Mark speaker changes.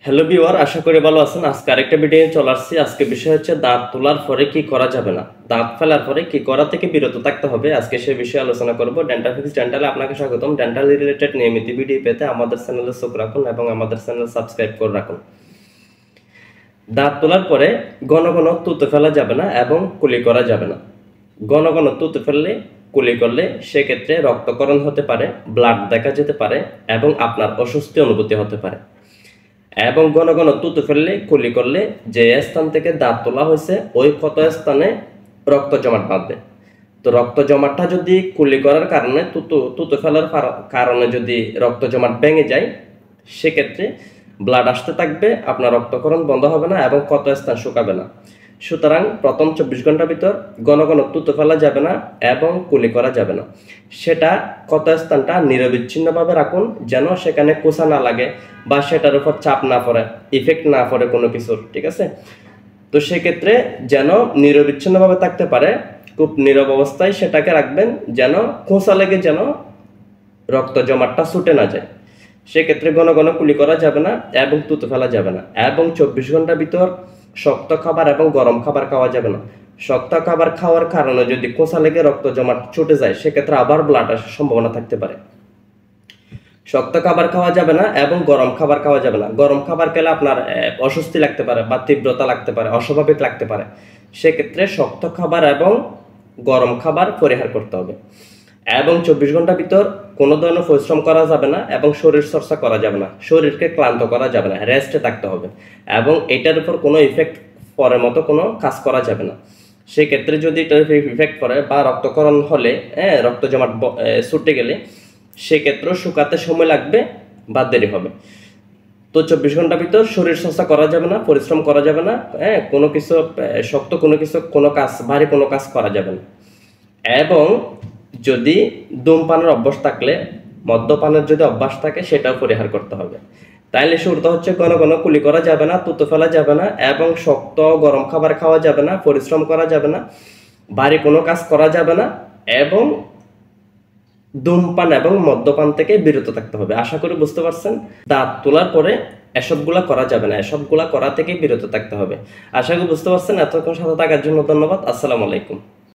Speaker 1: Hello viewer, আশা করি ভালো আছেন। আজকে আরেকটা ভিডিও চলে আসছি। আজকে বিষয় হচ্ছে দাঁত তোলার পরে কি করা যাবে না, দাঁত ফেলার পরে কি করা থেকে বিরত থাকতে হবে। আজকে সেই বিষয়ে আলোচনা করব। ডেন্টাল ফিক্স ডেন্টালে আপনাকে স্বাগতম। ডেন্টাল রিলেটেড নিয়মিত ভিডিও পেতে আমাদের চ্যানেলে চোখ রাখুন এবং আমাদের চ্যানেল সাবস্ক্রাইব করে রাখুন। দাঁত তোলার পরে ঘন ঘন তুতো ফেলা যাবে না এবং কুলি করা যাবে না। ঘন ঘন তুতো ফেললে, কুলি করলে সেক্ষেত্রে রক্তক্ষরণ হতে পারে, ব্লাড দেখা যেতে পারে এবং আপনার অস্বস্তি অনুভূতি হতে পারে। এবং ঘন ঘন তুতু ফেললে, কুলি করলে যে স্থান থেকে দাঁত তোলা হয়েছে ওই ক্ষত স্থানে রক্ত জমাট বাঁধবে। তো রক্ত জমাটটা যদি কুলি করার কারণে, তুতু ফেলার কারণে যদি রক্ত জমাট ভেঙে যায়, সেক্ষেত্রে ব্লাড আসতে থাকবে, আপনার রক্তক্ষরণ বন্ধ হবে না এবং ক্ষত স্থান শুকাবে না। সুতরাং প্রথম 24 ঘন্টার ভিতর ঘন ঘন তুতো ফেলা যাবে না এবং কুলি করা যাবে না। সেটা ক্ষত স্থানটা নিরবিচ্ছিন্নভাবে রাখুন, যেন সেখানে কোষা না লাগে বা সেটার উপর চাপ না পড়ে, ইফেক্ট না পড়ে কোনো কিছুর। ঠিক আছে? তো সেক্ষেত্রে যেন নিরবিচ্ছিন্নভাবে থাকতে পারে, খুব নীরব অবস্থায় সেটাকে রাখবেন, যেন খোঁচা লেগে যেন রক্ত জমাটটা ছুটে না যায়। সেক্ষেত্রে ঘন ঘন কুলি করা যাবে না এবং তুতো ফেলা যাবে না। এবং 24 ঘন্টার ভিতর শক্ত খাবার এবং গরম খাবার খাওয়া যাবে না। শক্ত খাবার খাওয়ার কারণে যদি কোঁচা লেগে রক্ত জমাট ছুটে যায়, সেক্ষেত্রে আবার ব্লাড আসার সম্ভাবনা থাকতে পারে। শক্ত খাবার খাওয়া যাবে না এবং গরম খাবার খাওয়া যাবে না। গরম খাবার খেলে আপনার অস্বস্তি লাগতে পারে বা তীব্রতা লাগতে পারে, অস্বাভাবিক লাগতে পারে। সেক্ষেত্রে শক্ত খাবার এবং গরম খাবার পরিহার করতে হবে। এবং 24 ঘন্টার ভিতর কোনো ধরনের পরিশ্রম করা যাবে না এবং শরীর চর্চা করা যাবে না, শরীরকে ক্লান্ত করা যাবে না, রেস্টে থাকতে হবে। এবং এটার উপর কোনো ইফেক্ট পরের মতো কোনো কাজ করা যাবে না। সেক্ষেত্রে যদি এটার ইফেক্ট পড়ে বা রক্তক্ষরণ হলে, রক্ত জমাট ছুটে গেলে, সেক্ষেত্রেও শুকাতে সময় লাগবে বা দেরি হবে। তো 24 ঘন্টার ভিতর শরীর চর্চা করা যাবে না, পরিশ্রম করা যাবে না, কোনো কিছু শক্ত কোনো কিছু, কোনো কাজ, ভারী কোনো কাজ করা যাবে না। এবং যদি ধূমপানের অভ্যাস থাকলে, মদ্যপানের যদি অভ্যাস থাকে, সেটাও পরিহার করতে হবে। তাইলে শুরুতে হচ্ছে ঘন ঘন কুলি করা যাবে না, তুতো ফেলা যাবে না এবং শক্ত গরম খাবার খাওয়া যাবে না, পরিশ্রম করা যাবে না, ভারী কোনো কাজ করা যাবে না এবং ধূমপান এবং মদ্যপান থেকে বিরত থাকতে হবে। আশা করি বুঝতে পারছেন। দাঁত তোলার পরে এসবগুলা করা যাবে না, এসবগুলা করা থেকে বিরত থাকতে হবে। আশা করি বুঝতে পারছেন। এতক্ষণ সাথে থাকার জন্য ধন্যবাদ। আসসালামু আলাইকুম।